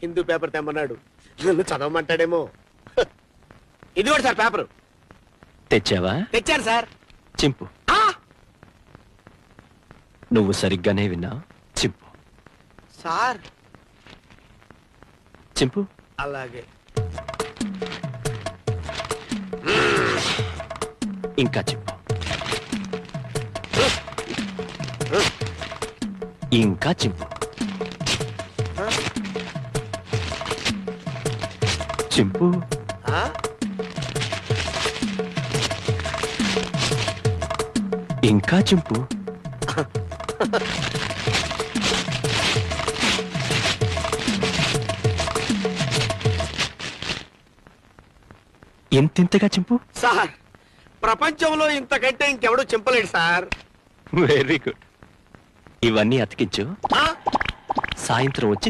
Hindu paper తెమ్మన్నాడు, నన్ను చదవమంటాడేమో. ఇది కూడా సార్ పేపరు. తెచ్చావా? తెచ్చాను సార్. చింపు. నువ్వు సరిగ్గానే విన్నా. చింపు సార్. చింపు. అలాగే. ఇంకా చింపు. ఇంకా చింపు. చింపు. ఇంకా చింపు. ఇంతింతగా చింపు. సార్, ప్రపంచంలో ఇంతకంటే ఇంకెవడూ చింపలేడు సార్. Very good. ఇవన్నీ అతికించు, సాయంత్రం వచ్చి